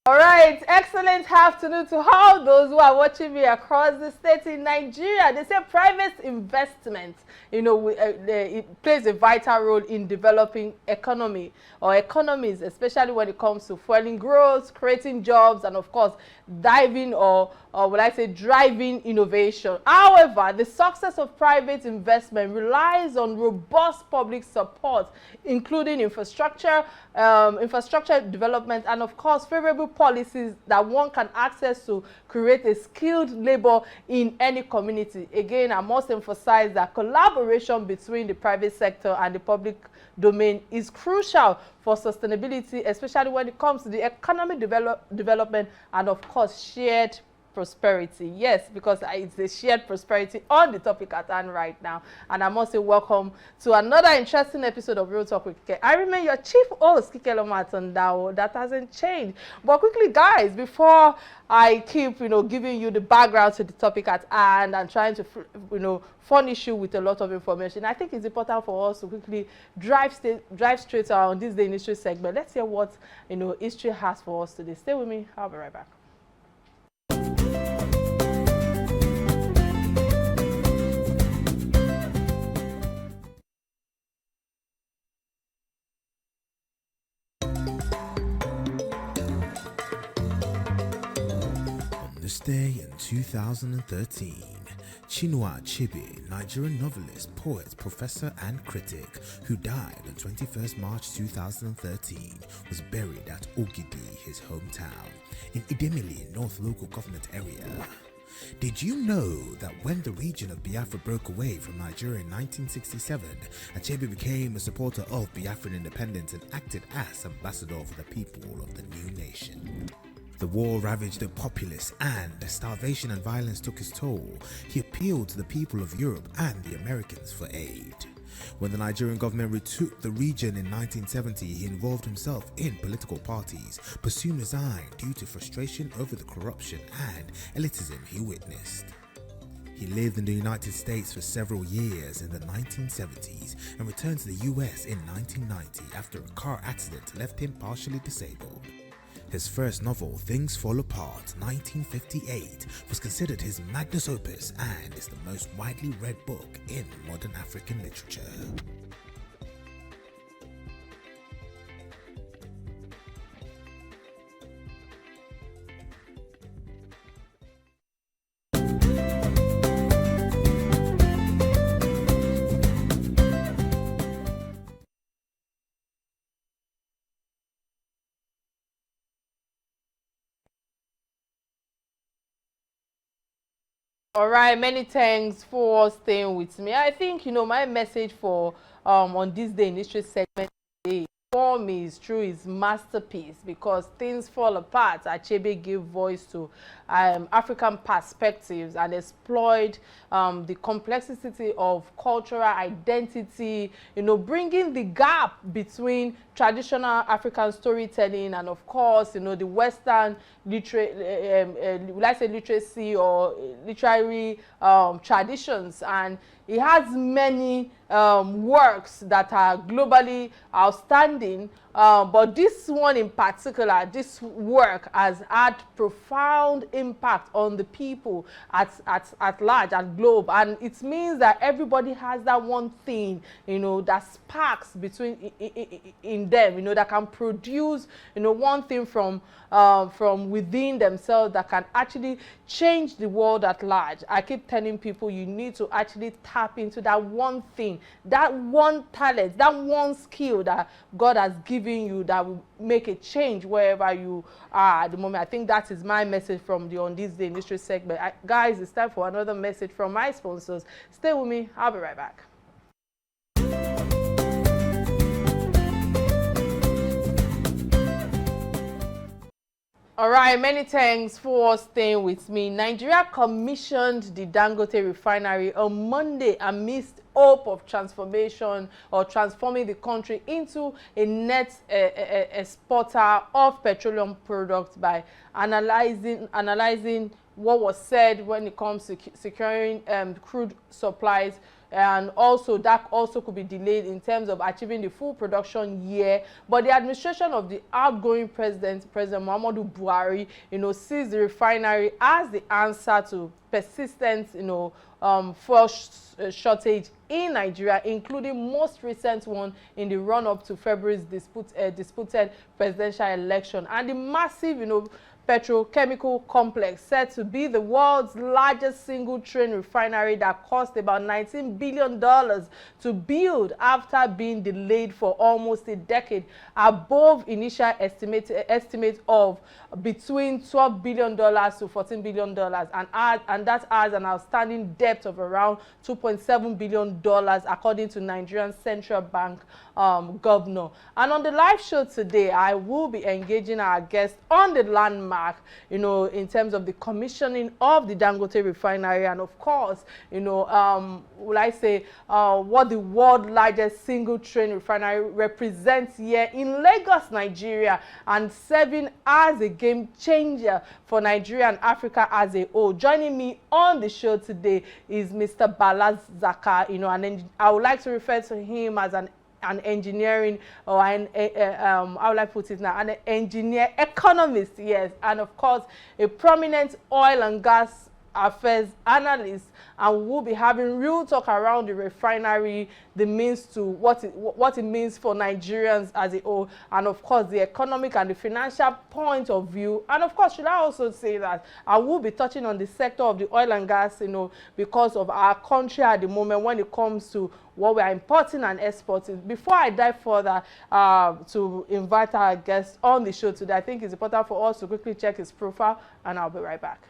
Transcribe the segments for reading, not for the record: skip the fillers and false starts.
All right, excellent afternoon to all those who are watching me across the state in Nigeria. They say private investment, it plays a vital role in developing economy or economies, especially when it comes to fueling growth, creating jobs, and of course, driving innovation. However, the success of private investment relies on robust public support, including infrastructure development, and of course, favorable policies that one can access to create a skilled labor in any community. Again, I must emphasize that collaboration between the private sector and the public domain is crucial for sustainability, especially when it comes to the economic development and of course shared prosperity. Yes, because it's a shared prosperity on the topic at hand right now. And I must say welcome to another interesting episode of Real Talk with Kike. I remain your chief host, Kike Atanda-Owo. That hasn't changed. But quickly, guys, before I keep, giving you the background to the topic at hand and trying to, furnish you with a lot of information, I think it's important for us to quickly drive straight on this day in history segment. Let's hear what, history has for us today. Stay with me. I'll be right back. This day in 2013, Chinua Achebe, Nigerian novelist, poet, professor and critic, who died on 21st March 2013, was buried at Ogidi, his hometown, in Idemili, North Local Government Area. Did you know that when the region of Biafra broke away from Nigeria in 1967, Achebe became a supporter of Biafran independence and acted as ambassador for the people of the new nation? The war ravaged the populace and starvation and violence took its toll. He appealed to the people of Europe and the Americans for aid. When the Nigerian government retook the region in 1970, he involved himself in political parties, but soon resigned due to frustration over the corruption and elitism he witnessed. He lived in the United States for several years in the 1970s and returned to the US in 1990 after a car accident left him partially disabled. His first novel, Things Fall Apart, 1958, was considered his magnus opus and is the most widely read book in modern African literature. All right, many thanks for staying with me. I think, my message for on this day in history segment today for me is through his masterpiece, because Things Fall Apart. Achebe gave voice to African perspectives and explored the complexity of cultural identity, bringing the gap between traditional African storytelling and of course, the Western literacy or literary traditions. And he has many works that are globally outstanding, but this one in particular, this work has had profound impact on the people at large, at globe. And it means that everybody has that one thing, that sparks in them, that can produce, one thing from within themselves that can actually change the world at large. I keep telling people you need to actually tap into that one thing, that one talent, that one skill that God has given you that will make a change wherever you are at the moment. I think that is my message from the On This Day in History segment. Guys, it's time for another message from my sponsors. Stay with me. I'll be right back. All right, many thanks for staying with me. Nigeria commissioned the Dangote Refinery on Monday amidst hope of transformation or transforming the country into a net exporter of petroleum products by analyzing what was said when it comes to securing crude supplies and also that also could be delayed in terms of achieving the full production year. But the administration of the outgoing President Muhammadu Buhari, sees the refinery as the answer to persistent, fuel shortage in Nigeria, including most recent one in the run-up to February's disputed presidential election, and the massive, petrochemical complex said to be the world's largest single train refinery that cost about $19 billion to build after being delayed for almost a decade, above initial estimate of between $12 billion to $14 billion, and that has an outstanding debt of around $2.7 billion according to Nigerian Central Bank governor. And on the live show today, I will be engaging our guests on the landmark, in terms of the commissioning of the Dangote Refinery, and of course, will I say, what the world's largest single train refinery represents here in Lagos, Nigeria, and serving as a game changer for Nigeria and Africa as a whole. Joining me on the show today is Mr. Bala Zaka, and I would like to refer to him as an engineering, or how will I put it now, an engineer economist, yes, and of course a prominent oil and gas affairs analyst, and we'll be having real talk around the refinery, the means to what it means for Nigerians as a whole, and of course the economic and the financial point of view. And of course, should I also say that I will be touching on the sector of the oil and gas, because of our country at the moment when it comes to what we are importing and exporting. Before I dive further to invite our guest on the show today, I think it's important for us to quickly check his profile, and I'll be right back.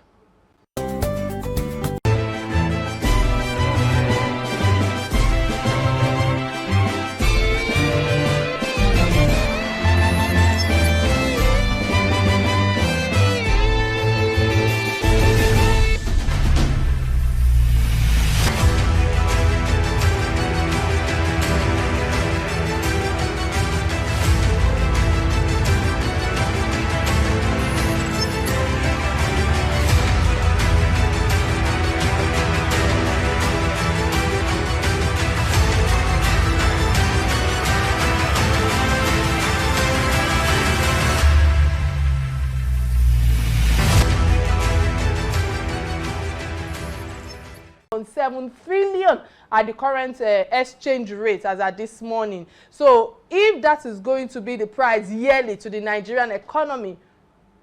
7 trillion at the current exchange rate as at this morning. So if that is going to be the price yearly to the Nigerian economy,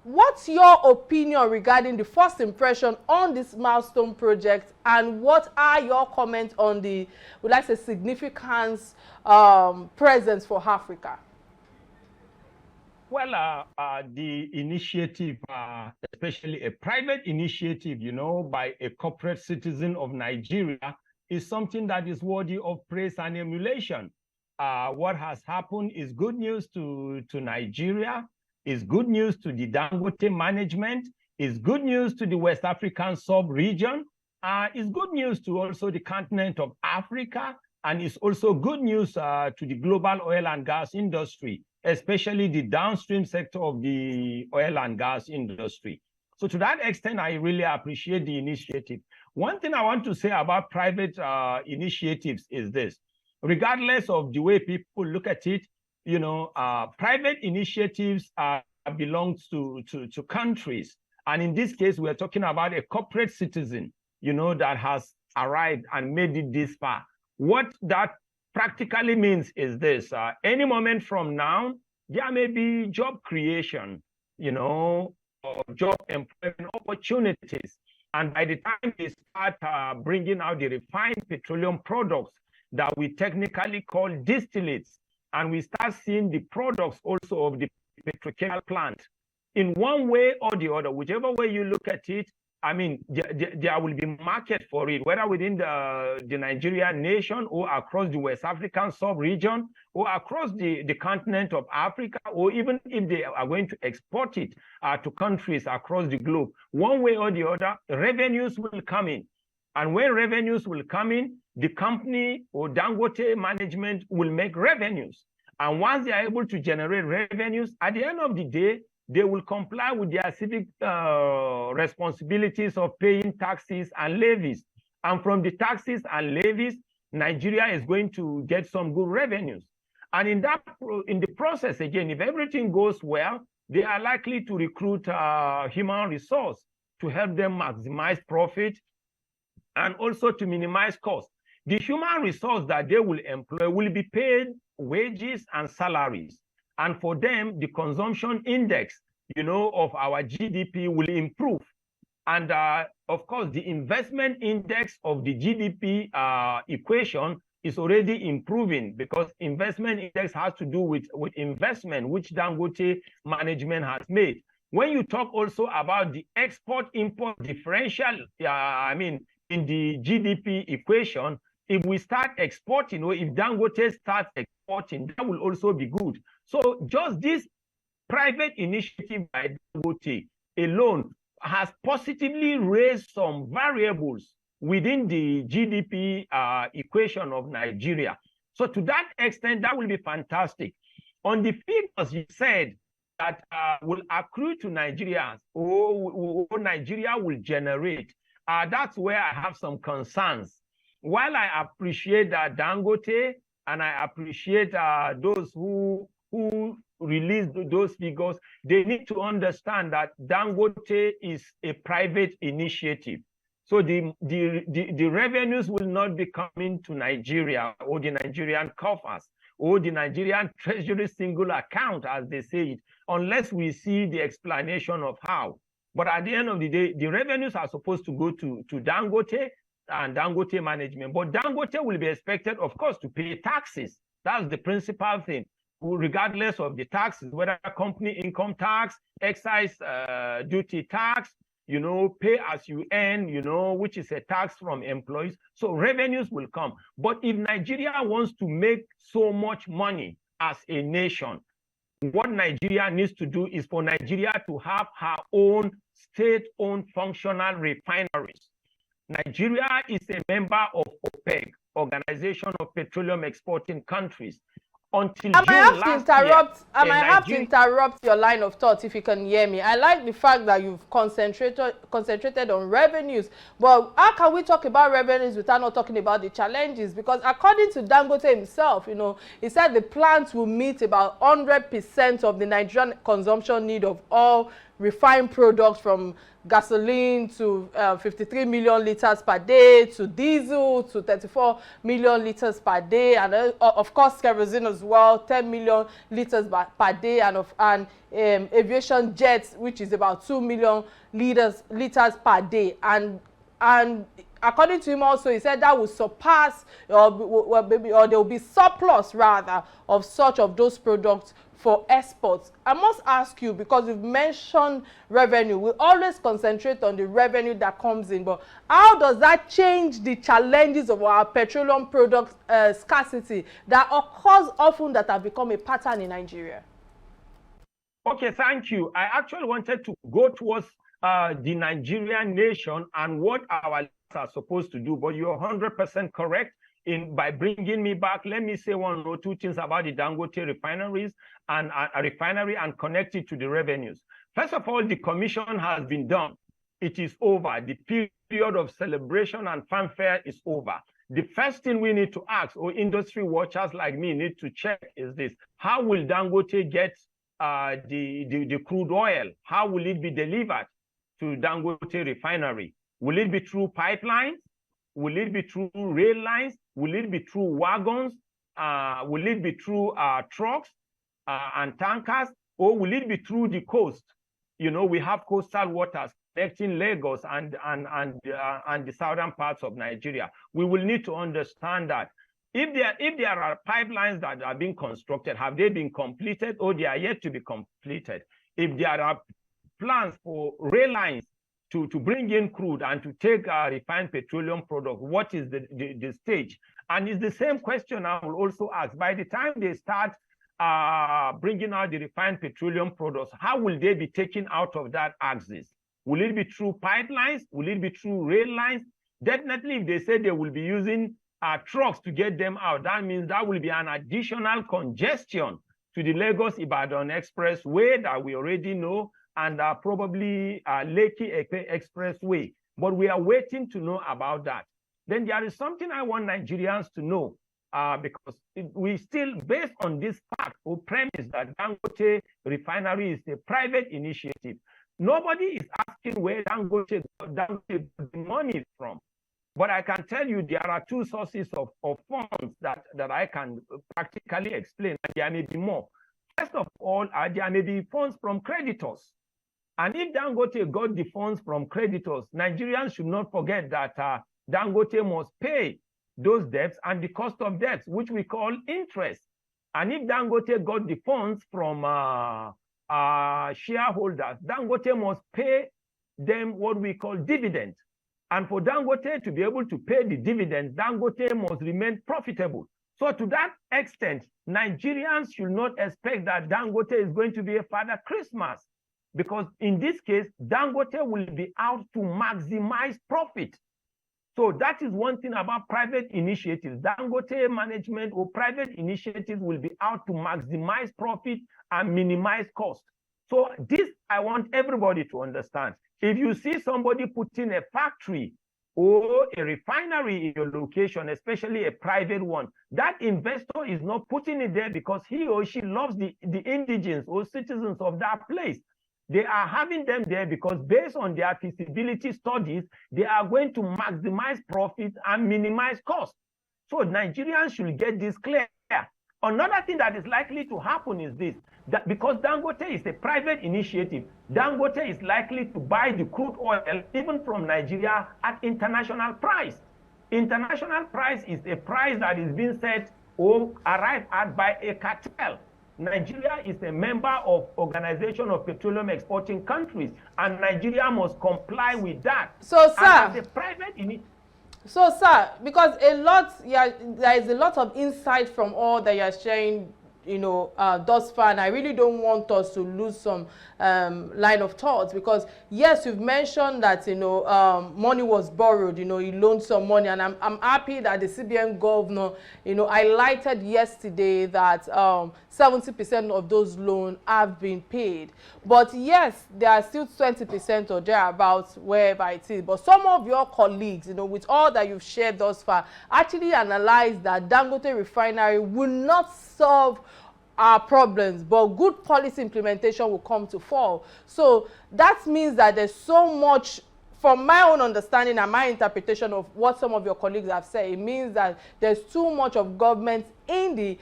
what's your opinion regarding the first impression on this milestone project, and what are your comments on the, would I say, significance presence for Africa? Well, the initiative, especially a private initiative, by a corporate citizen of Nigeria, is something that is worthy of praise and emulation. What has happened is good news to Nigeria, is good news to the Dangote management, is good news to the West African sub-region, is good news to also the continent of Africa, and it's also good news to the global oil and gas industry, especially the downstream sector of the oil and gas industry. So to that extent, I really appreciate the initiative. One thing I want to say about private initiatives is this. Regardless of the way people look at it, private initiatives belong to countries. And in this case, we're talking about a corporate citizen, that has arrived and made it this far. What that practically means is this: any moment from now, there may be job creation, or job employment opportunities. And by the time they start bringing out the refined petroleum products that we technically call distillates, and we start seeing the products also of the petrochemical plant, in one way or the other, whichever way you look at it, I mean, there will be market for it, whether within the Nigerian nation or across the West African sub-region or across the continent of Africa, or even if they are going to export it to countries across the globe. One way or the other, revenues will come in. And when revenues will come in, the company or Dangote management will make revenues. And once they are able to generate revenues, at the end of the day, they will comply with their civic responsibilities of paying taxes and levies. And from the taxes and levies, Nigeria is going to get some good revenues. And in the process, again, if everything goes well, they are likely to recruit human resource to help them maximize profit and also to minimize costs. The human resource that they will employ will be paid wages and salaries. And for them, the consumption index, of our GDP will improve. And of course, the investment index of the GDP equation is already improving, because investment index has to do with investment, which Dangote management has made. When you talk also about the export-import differential, in the GDP equation, if we start exporting, or if Dangote starts exporting, that will also be good. So just this private initiative by Dangote alone has positively raised some variables within the GDP equation of Nigeria. So to that extent, that will be fantastic. On the figures you said that will accrue to Nigerians, or Nigeria will generate, that's where I have some concerns. While I appreciate Dangote, and I appreciate those who released those figures, they need to understand that Dangote is a private initiative. So the revenues will not be coming to Nigeria or the Nigerian coffers or the Nigerian treasury single account, as they say it, unless we see the explanation of how. But at the end of the day, the revenues are supposed to go to Dangote and Dangote management. But Dangote will be expected, of course, to pay taxes. That's the principal thing, regardless of the taxes, whether company income tax, excise duty tax, pay as you earn, which is a tax from employees. So revenues will come. But if Nigeria wants to make so much money as a nation, what Nigeria needs to do is for Nigeria to have her own state-owned functional refineries. Nigeria is a member of OPEC, Organization of Petroleum Exporting Countries. Until I might have to interrupt your line of thought if you can hear me. I like the fact that you've concentrated on revenues, but how can we talk about revenues without not talking about the challenges? Because according to Dangote himself, he said the plant will meet about 100% of the Nigerian consumption need of all refined products, from gasoline to 53 million liters per day, to diesel to 34 million liters per day, and of course kerosene as well, 10 million liters per day, and aviation jets, which is about 2 million liters per day. And according to him also, he said that will surpass, or there will be surplus rather of those products for exports. I must ask you, because you've mentioned revenue, we always concentrate on the revenue that comes in, but how does that change the challenges of our petroleum product scarcity that occurs often, that have become a pattern in Nigeria? Okay, thank you. I actually wanted to go towards the Nigerian nation and what our leaders are supposed to do, but you're 100% correct. By bringing me back, let me say one or two things about the Dangote refineries and a refinery and connect it to the revenues. First of all, the commission has been done. It is over. The period of celebration and fanfare is over. The first thing we need to ask, or industry watchers like me need to check, is this: how will Dangote get the crude oil? How will it be delivered to Dangote refinery? Will it be through pipelines? Will it be through rail lines? Will it be through wagons? Will it be through trucks and tankers? Or will it be through the coast? We have coastal waters connecting Lagos and the southern parts of Nigeria. We will need to understand that. If there are pipelines that are being constructed, have they been completed, or they are yet to be completed? If there are plans for rail lines to bring in crude and to take refined petroleum products, what is the stage? And it's the same question I will also ask. By the time they start bringing out the refined petroleum products, how will they be taken out of that axis? Will it be through pipelines? Will it be through rail lines? Definitely, if they say they will be using trucks to get them out, that means that will be an additional congestion to the Lagos-Ibadan Expressway that we already know, and probably Lekki Expressway. But we are waiting to know about that. then there is something I want Nigerians to know, because we still, based on this fact or premise that Dangote Refinery is a private initiative, nobody is asking where Dangote got the money from. But I can tell you there are two sources of funds that I can practically explain, and there may be more. First of all, there may be funds from creditors. And if Dangote got the funds from creditors, Nigerians should not forget that Dangote must pay those debts and the cost of debts, which we call interest. And if Dangote got the funds from shareholders, Dangote must pay them what we call dividends. And for Dangote to be able to pay the dividends, Dangote must remain profitable. So to that extent, Nigerians should not expect that Dangote is going to be a Father Christmas, because in this case, Dangote will be out to maximize profit. So that is one thing about private initiatives. Dangote management or private initiatives will be out to maximize profit and minimize cost. So this, I want everybody to understand. If you see somebody putting a factory or a refinery in your location, especially a private one, that investor is not putting it there because he or she loves the indigents or citizens of that place. They are having them there because based on their feasibility studies, they are going to maximize profit and minimize cost. So Nigerians should get this clear. Another thing that is likely to happen is this, that because Dangote is a private initiative, Dangote is likely to buy the crude oil even from Nigeria at international price. International price is a price that is being set or arrived at by a cartel. Nigeria is a member of Organization of Petroleum Exporting Countries, and Nigeria must comply with that. So, sir, and as a private initiative. So, sir, because there is a lot of insight from all that you're sharing, thus far, and I really don't want us to lose some line of thought, because yes, you've mentioned that money was borrowed, you loaned some money, and I'm happy that the CBN governor highlighted yesterday that 70% of those loans have been paid. But yes, there are still 20% or thereabouts wherever it is. But some of your colleagues, with all that you've shared thus far, actually analyze that Dangote Refinery will not solve our problems, but good policy implementation will come to fall. So that means that there's so much, from my own understanding and my interpretation of what some of your colleagues have said, it means that there's too much of government in the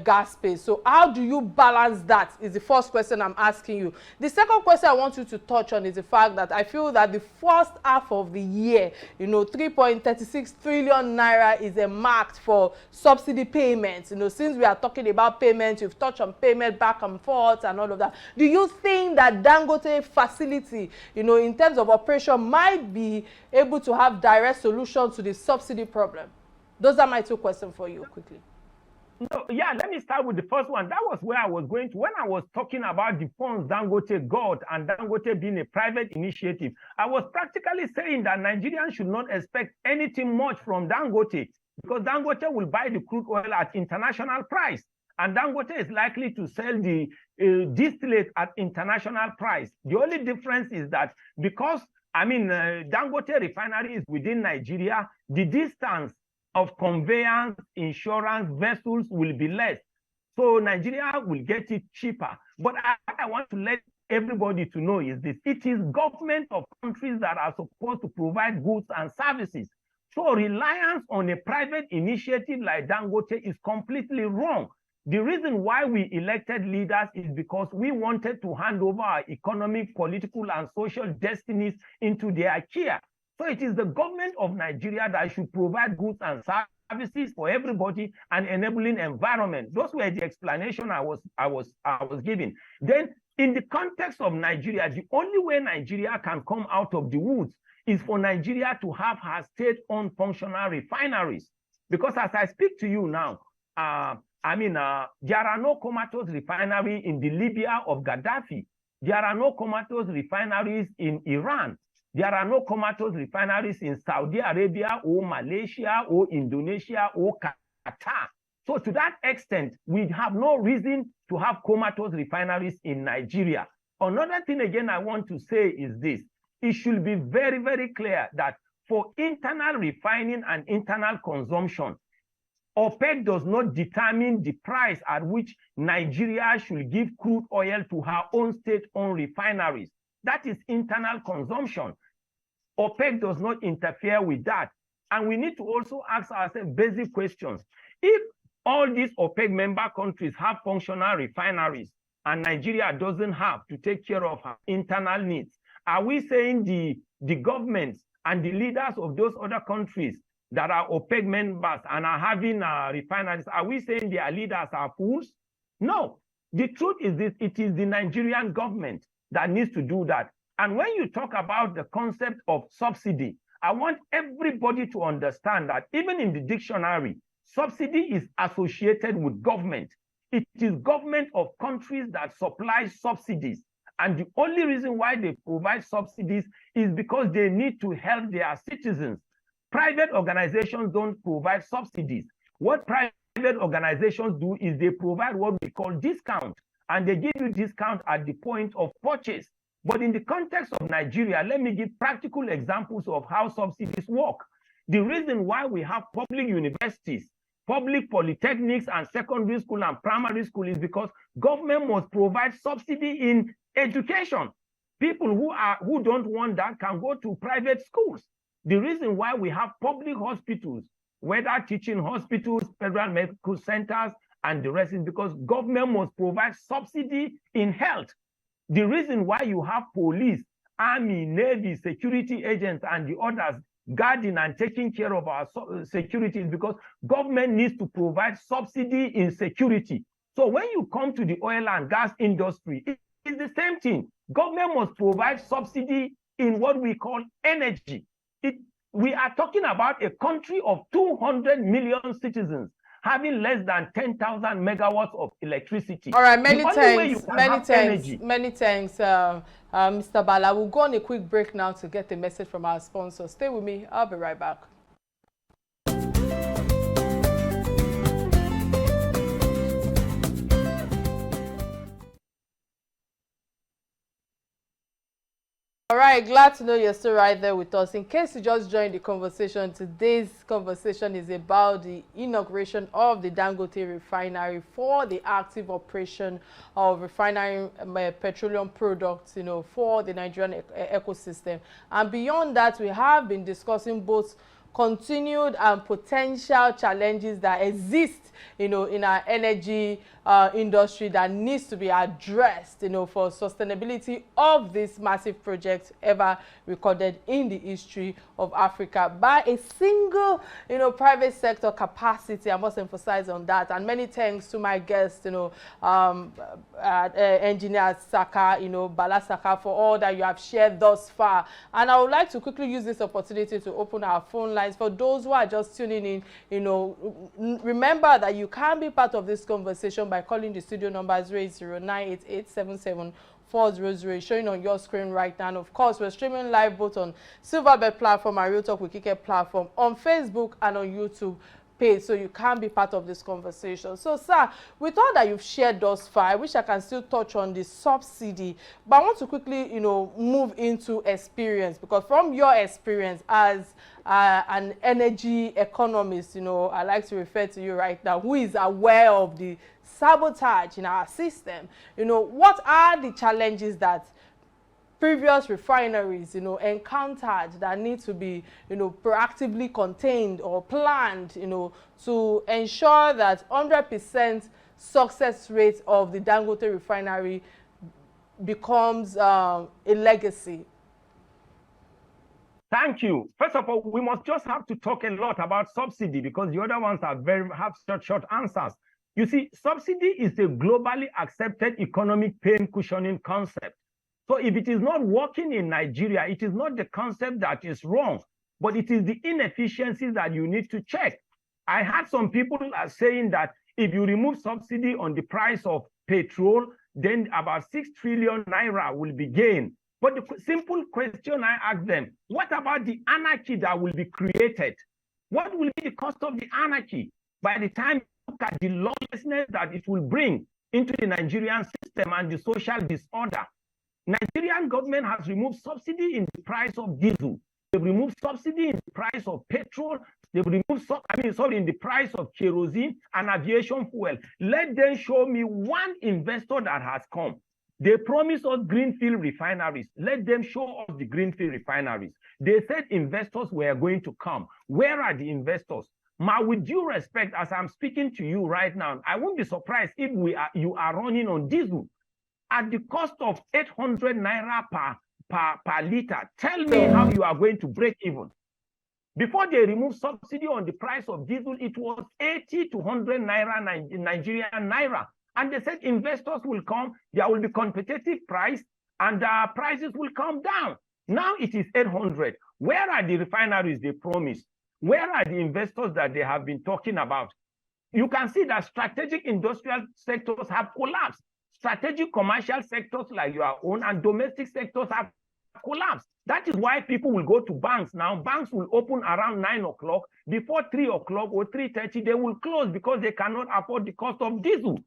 gas space. So how do you balance that is the first question I'm asking you. The second question I want you to touch on is the fact that I feel that the first half of the year, 3.36 trillion naira is marked for subsidy payments. Since we are talking about payments, you've touched on payment back and forth and all of that. Do you think that Dangote facility, in terms of operation, might be able to have direct solutions to the subsidy problem? Those are my two questions for you, quickly. No, yeah, let me start with the first one. That was where I was going to. When I was talking about the funds Dangote got and Dangote being a private initiative, I was practically saying that Nigerians should not expect anything much from Dangote, because Dangote will buy the crude oil at international price. And Dangote is likely to sell the distillate at international price. The only difference is that because, Dangote Refinery is within Nigeria, the distance of conveyance, insurance, vessels will be less. So Nigeria will get it cheaper. But I want to let everybody to know is this. It is government of countries that are supposed to provide goods and services. So reliance on a private initiative like Dangote is completely wrong. The reason why we elected leaders is because we wanted to hand over our economic, political, and social destinies into their care. So it is the government of Nigeria that should provide goods and services for everybody and enabling environment. Those were the explanation I was giving. Then, in the context of Nigeria, the only way Nigeria can come out of the woods is for Nigeria to have her state-owned functional refineries. Because as I speak to you now, there are no comatose refineries in the Libya of Gaddafi. There are no comatose refineries in Iran. There are no comatose refineries in Saudi Arabia or Malaysia or Indonesia or Qatar. So to that extent, we have no reason to have comatose refineries in Nigeria. Another thing again I want to say is this. It should be very, very clear that for internal refining and internal consumption. OPEC does not determine the price at which Nigeria should give crude oil to her own state-owned refineries. That is internal consumption. OPEC does not interfere with that. And we need to also ask ourselves basic questions. If all these OPEC member countries have functional refineries and Nigeria doesn't have to take care of her internal needs, are we saying the governments and the leaders of those other countries that are OPEC members and are having refineries, are we saying their leaders are fools? No. The truth is this, it is the Nigerian government that needs to do that. And when you talk about the concept of subsidy, I want everybody to understand that even in the dictionary, subsidy is associated with government. It is government of countries that supply subsidies. And the only reason why they provide subsidies is because they need to help their citizens. Private organizations don't provide subsidies. What private organizations do is they provide what we call discount, and they give you discount at the point of purchase. But in the context of Nigeria, let me give practical examples of how subsidies work. The reason why we have public universities, public polytechnics and secondary school and primary school is because government must provide subsidy in education. People who don't want that can go to private schools. The reason why we have public hospitals, whether teaching hospitals, federal medical centers, and the rest is because government must provide subsidy in health. The reason why you have police, army, navy, security agents, and the others guarding and taking care of our security is because government needs to provide subsidy in security. So when you come to the oil and gas industry, it is the same thing. Government must provide subsidy in what we call energy. We are talking about a country of 200 million citizens having less than 10,000 megawatts of electricity. All right, many thanks, Mr. Bala. We'll go on a quick break now to get a message from our sponsor. Stay with me. I'll be right back. All right, glad to know you're still right there with us. In case you just joined the conversation, today's conversation is about the inauguration of the Dangote Refinery for the active operation of refining petroleum products, for the Nigerian ecosystem. And beyond that, we have been discussing both continued and potential challenges that exist, in our energy industry that needs to be addressed, for sustainability of this massive project ever recorded in the history of Africa by a single, private sector capacity. I must emphasize on that. And many thanks to my guest, Engineer Saka, Bala Saka, for all that you have shared thus far. And I would like to quickly use this opportunity to open our phone lines for those who are just tuning in. Remember that you can be part of this conversation by calling the studio number 080-988-77-400 showing on your screen right now. And of course, we're streaming live both on Silverbird platform and Real Talk with Kike platform on Facebook and on YouTube page, so you can be part of this conversation. So, sir, with all that you've shared thus far, I wish I can still touch on the subsidy, but I want to quickly, move into experience, because from your experience as an energy economist, I like to refer to you right now, who is aware of the sabotage in our system. What are the challenges that previous refineries, encountered that need to be, proactively contained or planned, to ensure that 100% success rate of the Dangote refinery becomes a legacy? Thank you. First of all, we must just have to talk a lot about subsidy because the other ones have short answers. You see, subsidy is a globally accepted economic pain cushioning concept. So if it is not working in Nigeria, it is not the concept that is wrong, but it is the inefficiencies that you need to check. I had some people are saying that if you remove subsidy on the price of petrol, then about 6 trillion naira will be gained. But the simple question I ask them, what about the anarchy that will be created? What will be the cost of the anarchy by the time you look at the lawlessness that it will bring into the Nigerian system and the social disorder? Nigerian government has removed subsidy in the price of diesel. They've removed subsidy in the price of petrol. They've removed, in the price of kerosene and aviation fuel. Let them show me one investor that has come. They promised us greenfield refineries. Let them show us the greenfield refineries. They said investors were going to come. Where are the investors? With due respect, as I'm speaking to you right now, I won't be surprised if you are running on diesel at the cost of 800 naira per liter. Tell me how you are going to break even. Before they removed subsidy on the price of diesel, it was 80 to 100 naira Nigerian naira. And they said investors will come, there will be competitive price, and prices will come down. Now it is 800. Where are the refineries they promised? Where are the investors that they have been talking about? You can see that strategic industrial sectors have collapsed. Strategic commercial sectors like your own and domestic sectors have collapsed. That is why people will go to banks now. Banks will open around 9 o'clock. Before 3 o'clock or 3:30, they will close because they cannot afford the cost of diesel.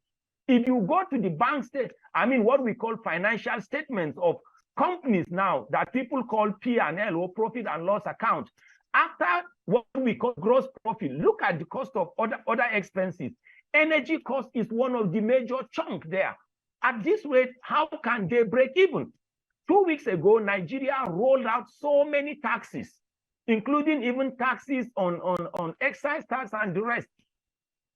If you go to the bank what we call financial statements of companies now that people call P&L or profit and loss account, after what we call gross profit, look at the cost of other expenses. Energy cost is one of the major chunk there. At this rate, how can they break even? 2 weeks ago, Nigeria rolled out so many taxes, including even taxes on excise tax and the rest.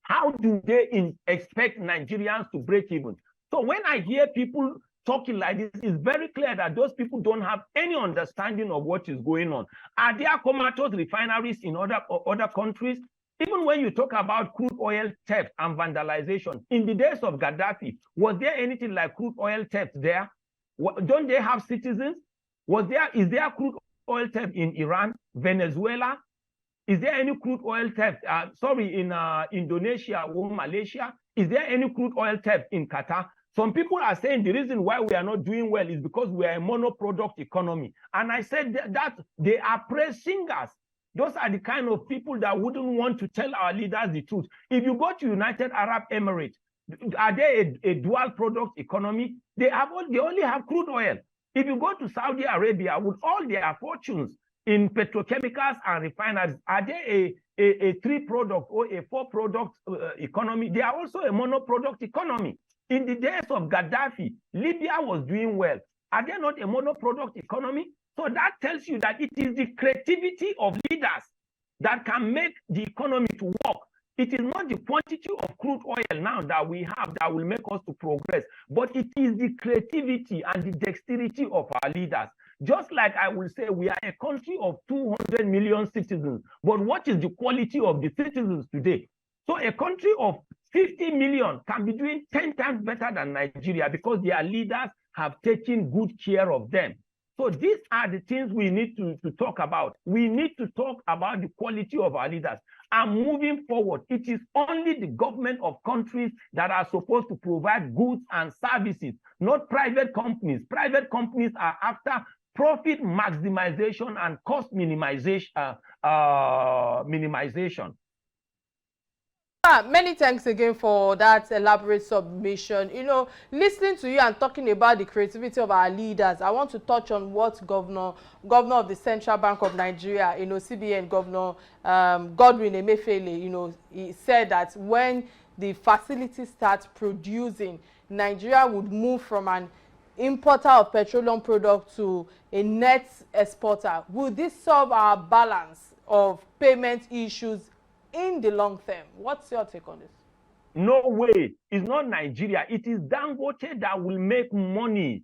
How do they expect Nigerians to break even? So when I hear people talking like this, it's very clear that those people don't have any understanding of what is going on. Are there comatose refineries in other countries? Even when you talk about crude oil theft and vandalization, in the days of Gaddafi, was there anything like crude oil theft there? Don't they have citizens? Is there crude oil theft in Iran, Venezuela? Is there any crude oil theft? In Indonesia or Malaysia? Is there any crude oil theft in Qatar? Some people are saying the reason why we are not doing well is because we are a monoproduct economy. And I said that they are praise singers. Those are the kind of people that wouldn't want to tell our leaders the truth. If you go to United Arab Emirates, are they a dual product economy? They only have crude oil. If you go to Saudi Arabia with all their fortunes in petrochemicals and refineries, are they a 3-product or a 4-product economy? They are also a monoproduct economy. In the days of Gaddafi, Libya was doing well. Are they not a monoproduct economy? So that tells you that it is the creativity of leaders that can make the economy to work. It is not the quantity of crude oil now that we have that will make us to progress, but it is the creativity and the dexterity of our leaders. Just like I will say, we are a country of 200 million citizens, but what is the quality of the citizens today? So a country of 50 million can be doing 10 times better than Nigeria because their leaders have taken good care of them. So these are the things we need to talk about. We need to talk about the quality of our leaders. And moving forward, it is only the government of countries that are supposed to provide goods and services, not private companies. Private companies are after profit maximization and cost minimization. Many thanks again for that elaborate submission. Listening to you and talking about the creativity of our leaders, I want to touch on what Governor of the Central Bank of Nigeria, CBN Governor Godwin Emefiele, he said that when the facility starts producing, Nigeria would move from an importer of petroleum products to a net exporter. Will this solve our balance of payment issues in the long term? What's your take on this? No way. It's not Nigeria. It is Dangote that will make money.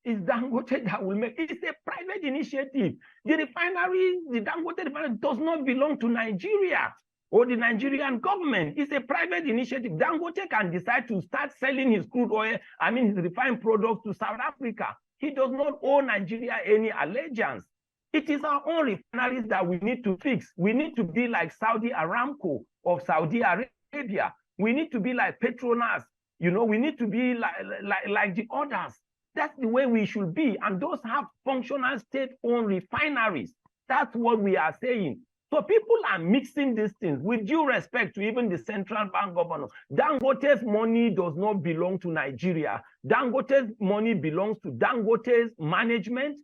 It's Dangote that will make. It's a private initiative. The Dangote refinery does not belong to Nigeria or the Nigerian government. It's a private initiative. Dangote can decide to start selling his crude oil, his refined products to South Africa. He does not owe Nigeria any allegiance. It is our own refineries that we need to fix. We need to be like Saudi Aramco of Saudi Arabia. We need to be like Petronas. We need to be like the others. That's the way we should be. And those have functional state-owned refineries. That's what we are saying. So people are mixing these things with due respect to even the central bank governor. Dangote's money does not belong to Nigeria. Dangote's money belongs to Dangote's management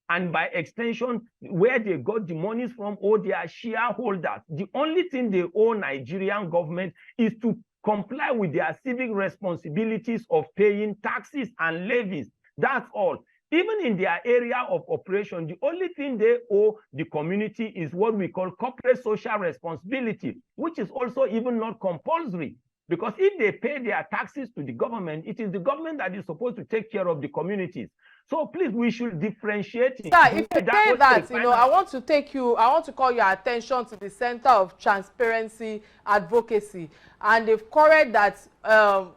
and by extension, where they got the monies from, or their shareholders. The only thing they owe Nigerian government is to comply with their civic responsibilities of paying taxes and levies. That's all. Even in their area of operation, the only thing they owe the community is what we call corporate social responsibility, which is also even not compulsory. Because if they pay their taxes to the government, it is the government that is supposed to take care of the communities. So please, we should differentiate. Sir, if you say that, I want to call your attention to the Center of Transparency Advocacy, and they've quarreled that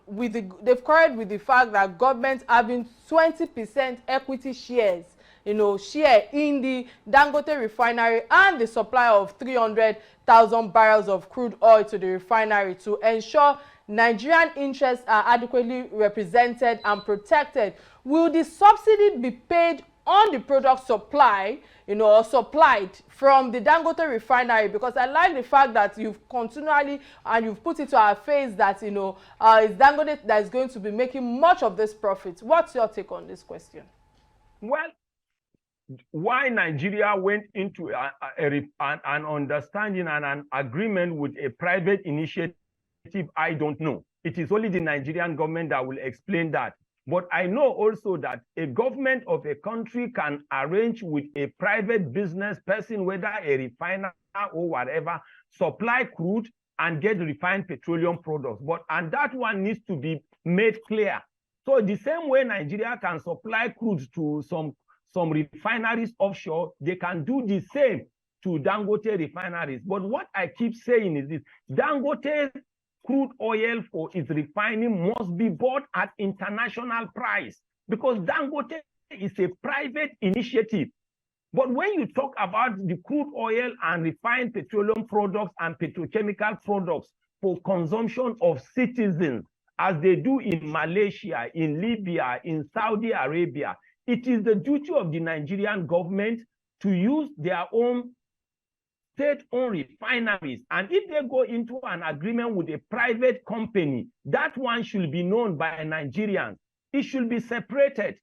with the fact that government having 20% equity shares, share in the Dangote refinery and the supply of 300,000 barrels of crude oil to the refinery to ensure Nigerian interests are adequately represented and protected. Will the subsidy be paid on the product supply, or supplied from the Dangote refinery? Because I like the fact that you've continually, and you've put it to our face that, it's Dangote that is going to be making much of this profit. What's your take on this question? Well, why Nigeria went into an understanding and an agreement with a private initiative, I don't know. It is only the Nigerian government that will explain that. But I know also that a government of a country can arrange with a private business person, whether a refiner or whatever, supply crude and get refined petroleum products. And that one needs to be made clear. So the same way Nigeria can supply crude to some refineries offshore, they can do the same to Dangote refineries. But what I keep saying is this: Dangote crude oil for its refining must be bought at international price, because Dangote is a private initiative. But when you talk about the crude oil and refined petroleum products and petrochemical products for consumption of citizens, as they do in Malaysia, in Libya, in Saudi Arabia, it is the duty of the Nigerian government to use their own state-owned refineries. And if they go into an agreement with a private company, that one should be known by Nigerians. It should be separated.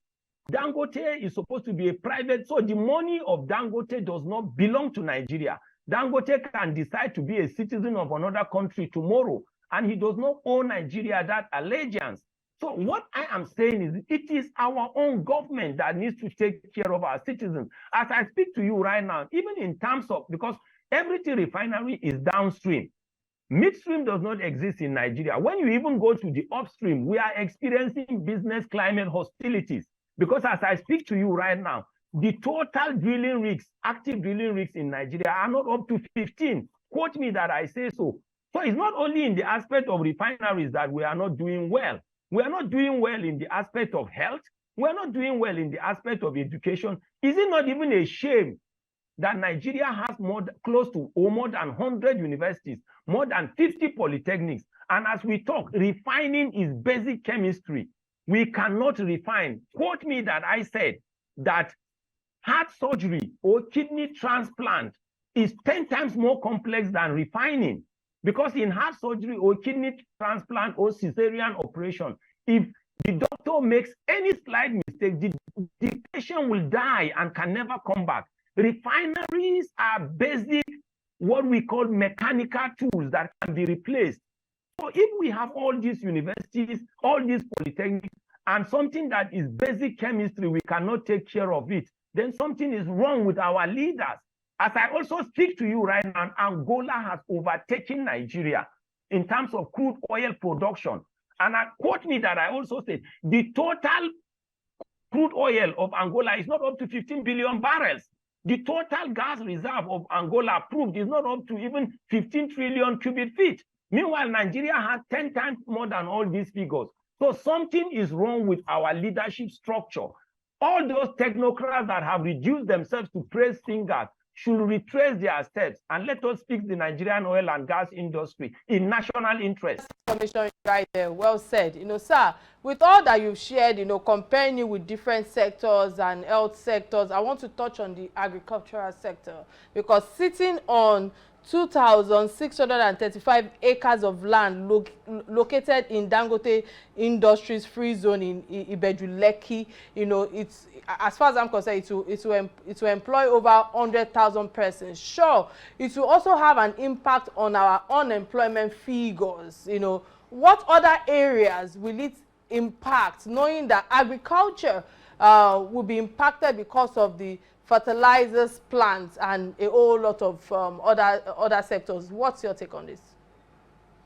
Dangote is supposed to be a private, so the money of Dangote does not belong to Nigeria. Dangote can decide to be a citizen of another country tomorrow, and he does not owe Nigeria that allegiance. So what I am saying is, it is our own government that needs to take care of our citizens. As I speak to you right now, even in terms of, because everything refinery is downstream. Midstream does not exist in Nigeria. When you even go to the upstream, we are experiencing business climate hostilities. Because as I speak to you right now, the total drilling rigs, active drilling rigs in Nigeria are not up to 15. Quote me that I say so. So it's not only in the aspect of refineries that we are not doing well. We are not doing well in the aspect of health. We are not doing well in the aspect of education. Is it not even a shame that Nigeria has close to more than 100 universities, more than 50 polytechnics? And as we talk, refining is basic chemistry. We cannot refine. Quote me that I said that heart surgery or kidney transplant is 10 times more complex than refining. Because in heart surgery or kidney transplant or cesarean operation, if the doctor makes any slight mistake, the patient will die and can never come back. Refineries are basic, what we call mechanical tools that can be replaced. So if we have all these universities, all these polytechnics, and something that is basic chemistry, we cannot take care of it, then something is wrong with our leaders. As I also speak to you right now, Angola has overtaken Nigeria in terms of crude oil production. And quote me that I also said the total crude oil of Angola is not up to 15 billion barrels. The total gas reserve of Angola proved is not up to even 15 trillion cubic feet. Meanwhile, Nigeria has 10 times more than all these figures. So something is wrong with our leadership structure. All those technocrats that have reduced themselves to praise singers should retrace their steps and let us fix the Nigerian oil and gas industry in national interest. Commissioner, right there, well said. Sir, with all that you've shared, comparing you with different sectors and health sectors, I want to touch on the agricultural sector, because sitting on 2,635 acres of land located in Dangote Industries Free Zone in Ibeju-Lekki. You know, it's, as far as I'm concerned, it will employ over 100,000 persons. Sure, it will also have an impact on our unemployment figures. You know, what other areas will it impact, knowing that agriculture will be impacted because of the fertilizers plants and a whole lot of other sectors? What's your take on this?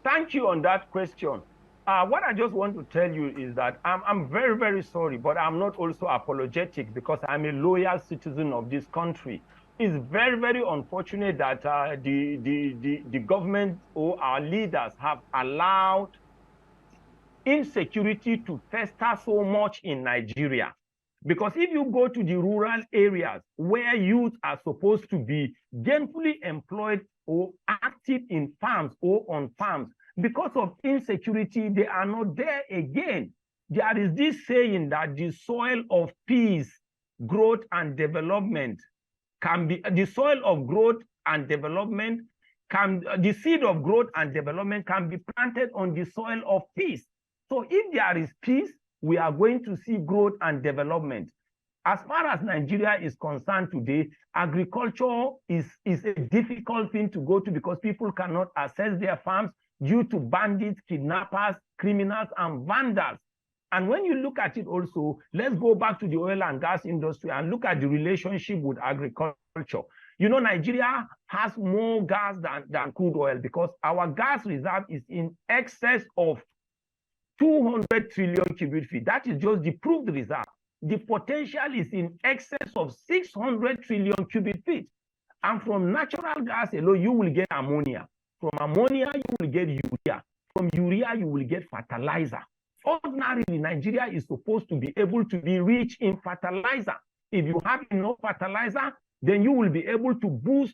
Thank you on that question. What I just want to tell you is that I'm very, very sorry, but I'm not also apologetic because I'm a loyal citizen of this country. It's very, very unfortunate that the government or our leaders have allowed insecurity to fester so much in Nigeria. Because if you go to the rural areas where youth are supposed to be gainfully employed or active in farms or on farms, because of insecurity, they are not there again. There is this saying that the soil of peace, growth, and development can be, the soil of growth and development can, the seed of growth and development can be planted on the soil of peace. So if there is peace, we are going to see growth and development. As far as Nigeria is concerned today, agriculture is a difficult thing to go to because people cannot access their farms due to bandits, kidnappers, criminals, and vandals. And when you look at it also, let's go back to the oil and gas industry and look at the relationship with agriculture. You know, Nigeria has more gas than crude oil because our gas reserve is in excess of 200 trillion cubic feet. That is just the proved reserve. The potential is in excess of 600 trillion cubic feet. And from natural gas alone, you will get ammonia. From ammonia, you will get urea. From urea, you will get fertilizer. Ordinarily, Nigeria is supposed to be able to be rich in fertilizer. If you have enough fertilizer, then you will be able to boost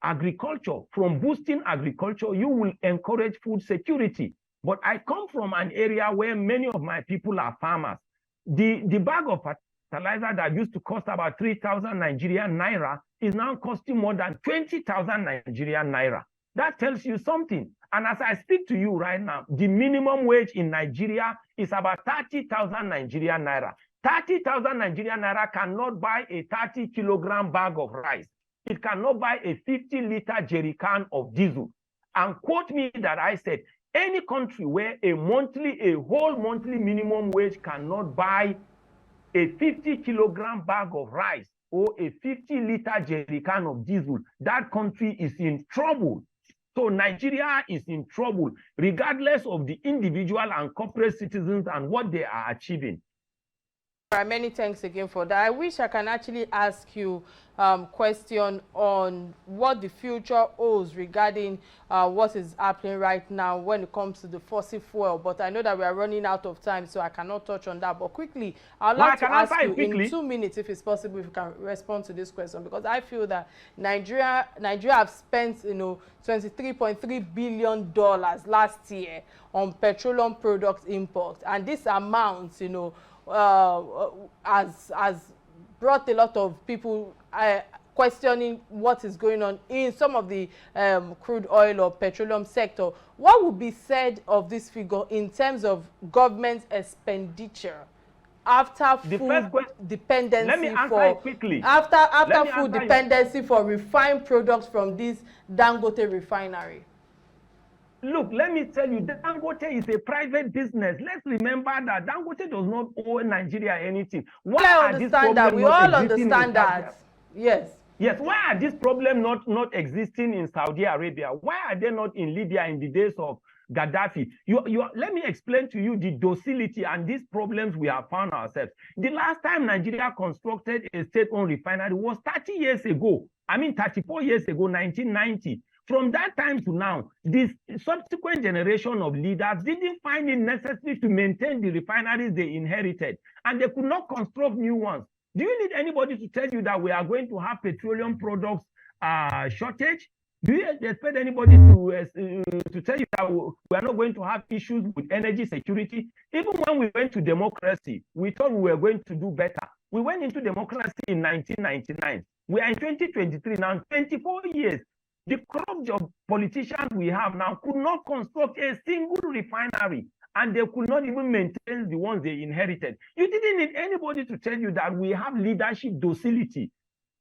agriculture. From boosting agriculture, you will encourage food security. But I come from an area where many of my people are farmers. The bag of fertilizer that used to cost about 3,000 Nigerian naira is now costing more than 20,000 Nigerian naira. That tells you something. And as I speak to you right now, the minimum wage in Nigeria is about 30,000 Nigerian naira. 30,000 Nigerian naira cannot buy a 30-kilogram bag of rice. It cannot buy a 50-liter jerry can of diesel. And quote me that I said, any country where a whole monthly minimum wage cannot buy a 50-kilogram bag of rice or a 50-liter jerry can of diesel, that country is in trouble. So Nigeria is in trouble, regardless of the individual and corporate citizens and what they are achieving. Many thanks again for that. I wish I can actually ask you question on what the future holds regarding what is happening right now when it comes to the fossil fuel, but I know that we are running out of time, so I cannot touch on that. But quickly, I'd like to ask you in 2 minutes, if it's possible, if you can respond to this question, because I feel that Nigeria have spent, you know, $23.3 billion last year on petroleum product import, and this amount, you know, has brought a lot of people questioning what is going on in some of the crude oil or petroleum sector. What would be said of this figure in terms of government expenditure after food dependency? Let me answer it quickly. After food dependency for refined products from this Dangote refinery? Look, let me tell you, Dangote is a private business. Let's remember that Dangote does not owe Nigeria anything. Why I understand that. We all understand that. Yes. Yes. Why are these problems not existing in Saudi Arabia? Why are they not in Libya in the days of Gaddafi? Let me explain to you the docility and these problems we have found ourselves. The last time Nigeria constructed a state-owned refinery was 30 years ago. I mean, 34 years ago, 1990. From that time to now, this subsequent generation of leaders didn't find it necessary to maintain the refineries they inherited, and they could not construct new ones. Do you need anybody to tell you that we are going to have petroleum products shortage? Do you expect anybody to tell you that we are not going to have issues with energy security? Even when we went to democracy, we thought we were going to do better. We went into democracy in 1999. We are in 2023 now, 24 years. The corrupt politicians we have now could not construct a single refinery, and they could not even maintain the ones they inherited. You didn't need anybody to tell you that we have leadership docility.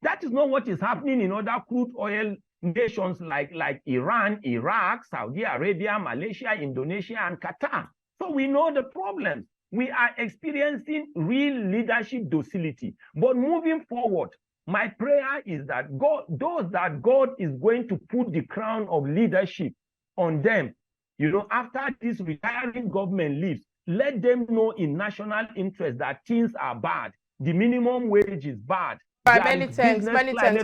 That is not what is happening in other crude oil nations like Iran, Iraq, Saudi Arabia, Malaysia, Indonesia, and Qatar. So we know the problems. We are experiencing real leadership docility. But moving forward, my prayer is that God is going to put the crown of leadership on them. You know, after this retiring government leaves, let them know in national interest that things are bad. The minimum wage is bad. Many thanks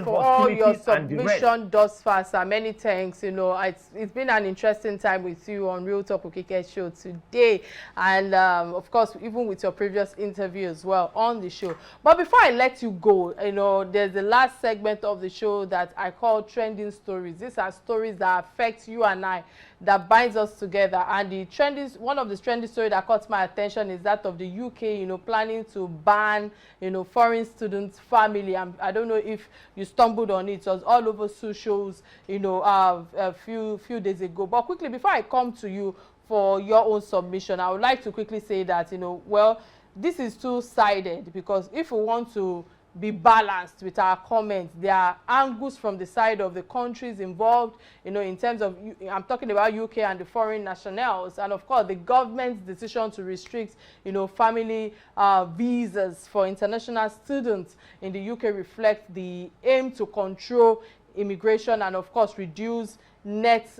for all your submission thus far, sir. Many thanks. You know, it's been an interesting time with you on Real Talk with Kike show today, and of course, even with your previous interview as well on the show. But before I let you go, you know, there's the last segment of the show that I call trending stories. These are stories that affect you and I, that binds us together. And one of the trending stories that caught my attention is that of the UK, you know, planning to ban, you know, foreign students' family. I don't know if you stumbled on it. It was all over socials, you know, a few days ago. But quickly, before I come to you for your own submission, I would like to quickly say that, you know, well, this is two-sided, because if we want to be balanced with our comments, there are angles from the side of the countries involved, you know, in terms of, I'm talking about UK and the foreign nationals, and of course the government's decision to restrict, you know, family visas for international students in the UK reflect the aim to control immigration and of course reduce net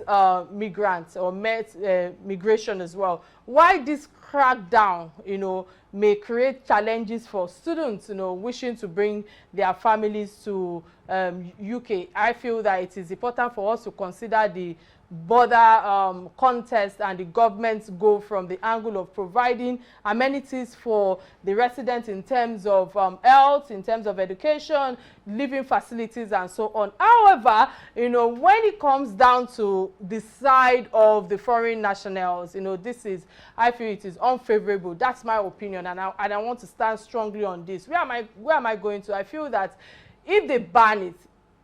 migrants or migration as well. Why this crackdown, you know, may create challenges for students, you know, wishing to bring their families to UK. I feel that it is important for us to consider the border contest and the government's goal from the angle of providing amenities for the residents in terms of health, in terms of education, living facilities, and so on. However, you know, when it comes down to the side of the foreign nationals, you know, I feel it is unfavorable. That's my opinion, and I want to stand strongly on this. Where am I going to? I feel that if they ban it,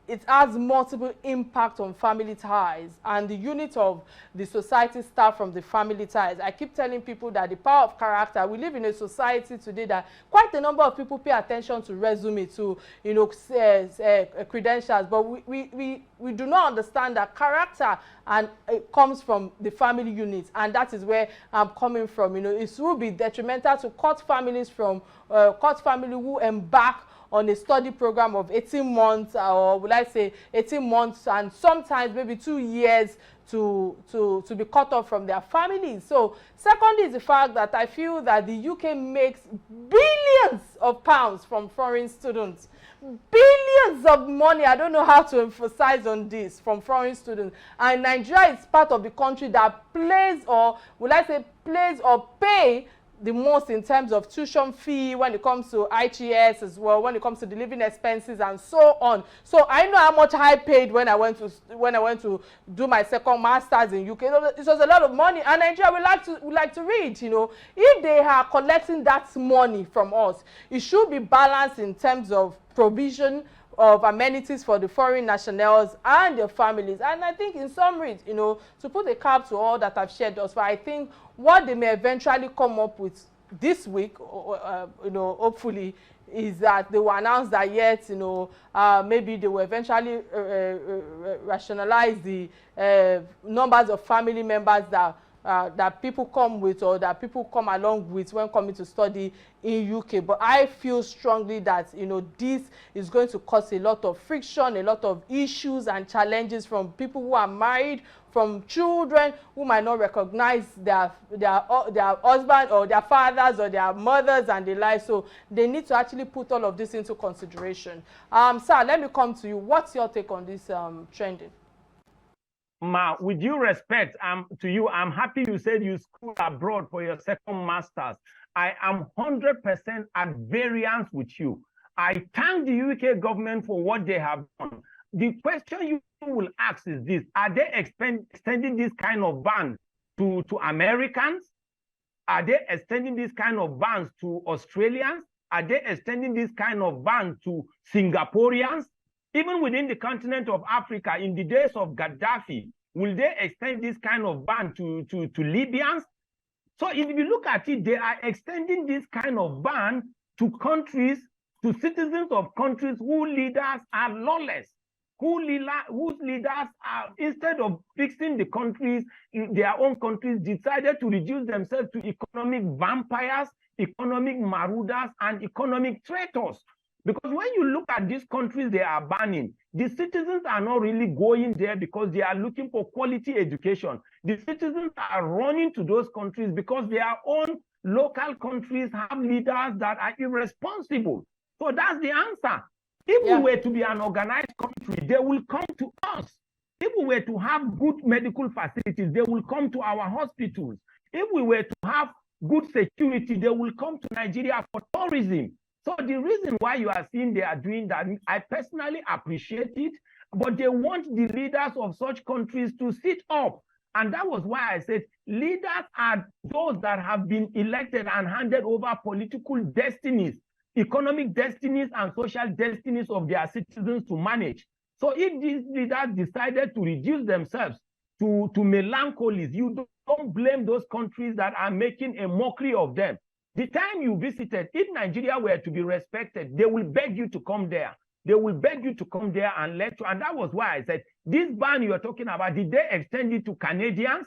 it has multiple impact on family ties and the unit of the society start from the family ties. I keep telling people that the power of character, we live in a society today that quite a number of people pay attention to resume, to, you know, credentials, but we do not understand that character, and it comes from the family unit, and that is where I'm coming from. You know, it will be detrimental to court families from who embark on a study program of 18 months, or would I say 18 months, and sometimes maybe 2 years to be cut off from their families. So secondly is the fact that I feel that the UK makes billions of pounds from foreign students. Billions of money, I don't know how to emphasize on this, from foreign students. And Nigeria is part of the country that plays or pay the most in terms of tuition fee, when it comes to ITS as well, when it comes to the living expenses and so on. So I know how much I paid when I went to do my second master's in UK. It was a lot of money, and Nigeria would like to read. You know, if they are collecting that money from us, it should be balanced in terms of provision of amenities for the foreign nationals and their families. And I think in summary, you know, to put a cap to all that I've shared thus far, I think what they may eventually come up with this week, you know, hopefully, is that they will announce that you know, maybe they will eventually rationalize the numbers of family members that people come with, or that people come along with when coming to study in UK. But I feel strongly that, you know, this is going to cause a lot of friction, a lot of issues and challenges from people who are married, from children who might not recognize their husband or their fathers or their mothers and the like. So they need to actually put all of this into consideration. Sir, let me come to you. What's your take on this trending? Ma, with due respect to you, I'm happy you said you schooled abroad for your second master's. I am 100% at variance with you. I thank the UK government for what they have done. The question you will ask is this: are they extending this kind of ban to Americans? Are they extending this kind of bans to Australians? Are they extending this kind of ban to Singaporeans? Even within the continent of Africa, in the days of Gaddafi, will they extend this kind of ban to Libyans? So if you look at it, they are extending this kind of ban to countries, to citizens of countries whose leaders are lawless, whose leaders are, instead of fixing the countries, their own countries, decided to reduce themselves to economic vampires, economic marauders, and economic traitors. Because when you look at these countries they are banning, the citizens are not really going there because they are looking for quality education. The citizens are running to those countries because their own local countries have leaders that are irresponsible. So that's the answer. If we were to be an organized country, they will come to us. If we were to have good medical facilities, they will come to our hospitals. If we were to have good security, they will come to Nigeria for tourism. So the reason why you are seeing they are doing that, I personally appreciate it, but they want the leaders of such countries to sit up. And that was why I said leaders are those that have been elected and handed over political destinies, economic destinies, and social destinies of their citizens to manage. So if these leaders decided to reduce themselves to melancholies, you don't blame those countries that are making a mockery of them. The time you visited, if Nigeria were to be respected, they will beg you to come there. They will beg you to come there and lecture. And that was why I said, this ban you are talking about, did they extend it to Canadians?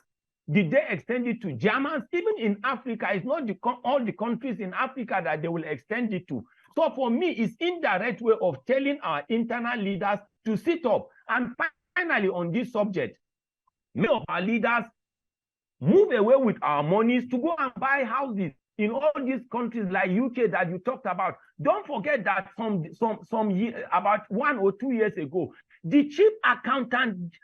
Did they extend it to Germans? Even in Africa, it's not all the countries in Africa that they will extend it to. So for me, it's indirect way of telling our internal leaders to sit up. And finally, on this subject, many of our leaders move away with our monies to go and buy houses in all these countries like UK that you talked about. Don't forget that about 1 or 2 years ago, the chief accountant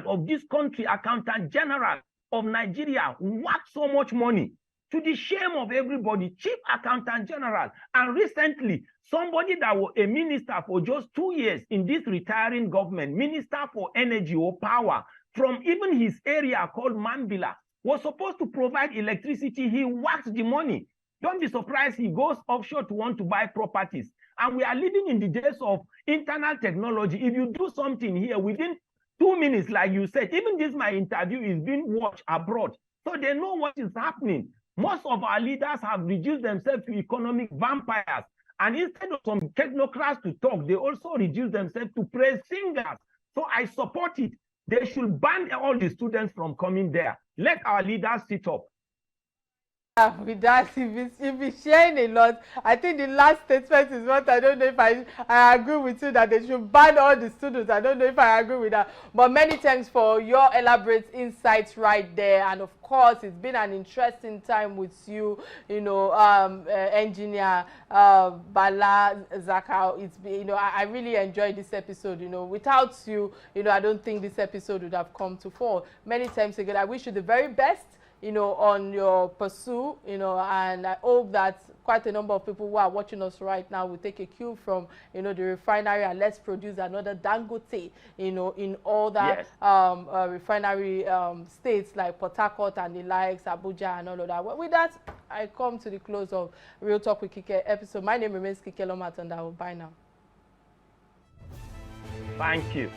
of this country, accountant general of Nigeria, worked so much money to the shame of everybody, chief accountant general. And recently, somebody that was a minister for just 2 years in this retiring government, minister for energy or power, from even his area called Mambila, was supposed to provide electricity. He worked the money. Don't be surprised he goes offshore to want to buy properties. And we are living in the days of internal technology. If you do something here within 2 minutes, like you said, even this my interview is being watched abroad. So they know what is happening. Most of our leaders have reduced themselves to economic vampires. And instead of some technocrats to talk, they also reduce themselves to praise singers. So I support it. They should ban all the students from coming there. Let our leaders sit up. With that, if he's sharing a lot, I think the last statement is what I don't know if I agree with you, that they should ban all the students. I don't know if I agree with that. But many thanks for your elaborate insights right there. And of course, it's been an interesting time with you, engineer Bala Zaka. It's been, I really enjoyed this episode. Without you, I don't think this episode would have come to fall. Many times again, I wish you the very best, on your pursuit, and I hope that quite a number of people who are watching us right now will take a cue from, the refinery, and let's produce another Dangote, in all that refinery states like Port Harcourt and the likes, Abuja and all of that. With that, I come to the close of Real Talk with Kike episode. My name remains Kike Atanda-Owo. Bye now. Thank you.